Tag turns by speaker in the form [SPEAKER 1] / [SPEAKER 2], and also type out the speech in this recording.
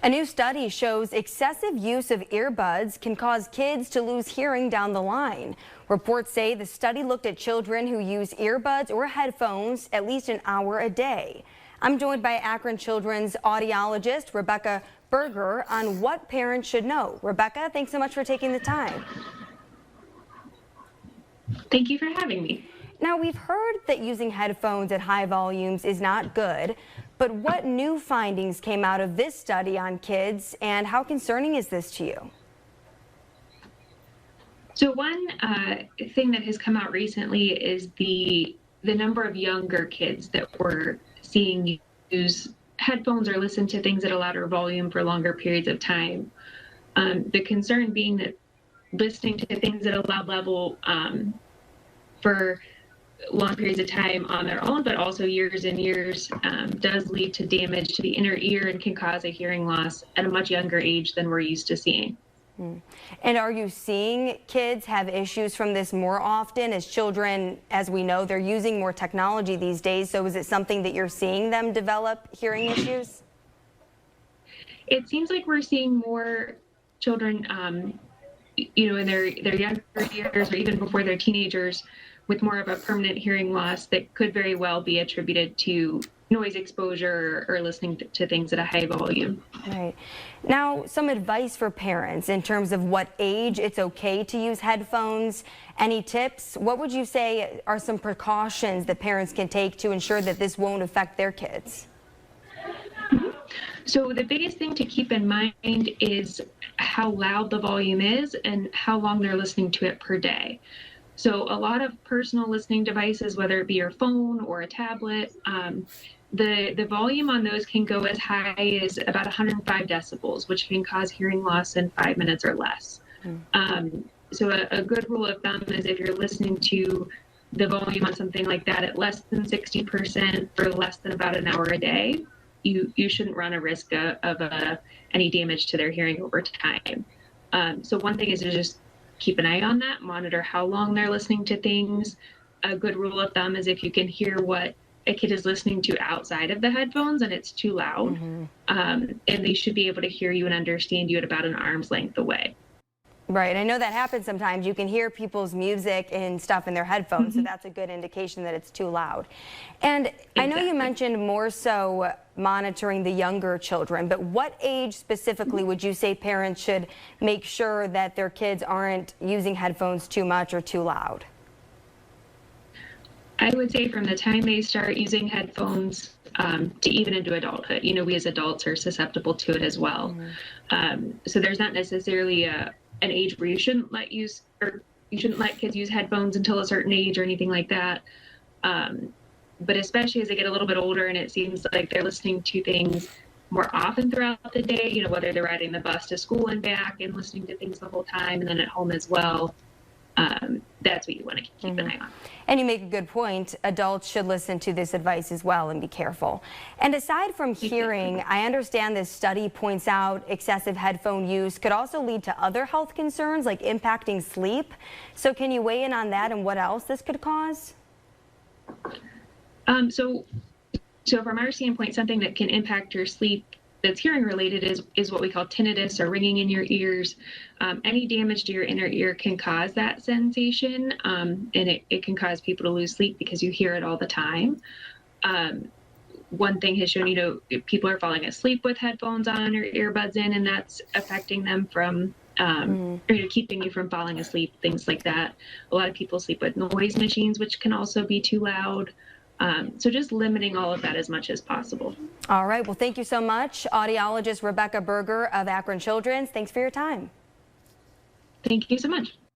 [SPEAKER 1] A new study shows excessive use of earbuds can cause kids to lose hearing down the line. Reports say the study looked at children who use earbuds or headphones at least an hour a day. I'm joined by Akron Children's audiologist, Rebecca Berger, on what parents should know. Rebecca, thanks so much for taking the time.
[SPEAKER 2] Thank you for having me.
[SPEAKER 1] Now, we've heard that using headphones at high volumes is not good, but what new findings came out of this study on kids, and how concerning is this to you?
[SPEAKER 2] So one thing that has come out recently is the number of younger kids that we're seeing use headphones or listen to things at a louder volume for longer periods of time. The concern being that listening to things at a loud level for long periods of time on their own, but also years and years, does lead to damage to the inner ear and can cause a hearing loss at a much younger age than we're used to seeing.
[SPEAKER 1] And are you seeing kids have issues from this more often? As children, as we know, they're using more technology these days, so is it something that you're seeing them develop hearing issues?
[SPEAKER 2] It seems like we're seeing more children, in their younger years or even before they're teenagers, with more of a permanent hearing loss that could very well be attributed to noise exposure or listening to things at a high volume.
[SPEAKER 1] Right. Now, some advice for parents in terms of what age it's okay to use headphones. Any tips? What would you say are some precautions that parents can take to ensure that this won't affect their kids?
[SPEAKER 2] So the biggest thing to keep in mind is how loud the volume is and how long they're listening to it per day. So a lot of personal listening devices, whether it be your phone or a tablet, the volume on those can go as high as about 105 decibels, which can cause hearing loss in 5 minutes or less. So a good rule of thumb is if you're listening to the volume on something like that at less than 60% for less than about an hour a day, you shouldn't run a risk of any damage to their hearing over time. So one thing is to just keep an eye on that, monitor how long they're listening to things. A good rule of thumb is if you can hear what a kid is listening to outside of the headphones and it's too loud, and they should be able to hear you and understand you at about an arm's length away.
[SPEAKER 1] Right. I know that happens sometimes. You can hear people's music and stuff in their headphones, so that's a good indication that it's too loud. And exactly. I know you mentioned more so monitoring the younger children, but what age specifically would you say parents should make sure that their kids aren't using headphones too much or too loud?
[SPEAKER 2] I would say from the time they start using headphones to even into adulthood. We as adults are susceptible to it as well. So there's not necessarily an age where you shouldn't let kids use headphones until a certain age or anything like that. But especially as they get a little bit older and it seems like they're listening to things more often throughout the day, whether they're riding the bus to school and back and listening to things the whole time and then at home as well. That's what you want to keep an eye on.
[SPEAKER 1] And you make a good point. Adults should listen to this advice as well and be careful. And aside from hearing, I understand this study points out excessive headphone use could also lead to other health concerns like impacting sleep. So can you weigh in on that and what else this could cause?
[SPEAKER 2] So from our standpoint, something that can impact your sleep that's hearing related is what we call tinnitus or ringing in your ears. Any damage to your inner ear can cause that sensation, and it can cause people to lose sleep because you hear it all the time. One thing has shown, people are falling asleep with headphones on or earbuds in, and that's affecting them from, keeping you from falling asleep, things like that. A lot of people sleep with noise machines, which can also be too loud. So just limiting all of that as much as possible.
[SPEAKER 1] All right. Well, thank you so much. Audiologist Rebecca Berger of Akron Children's. Thanks for your time.
[SPEAKER 2] Thank you so much.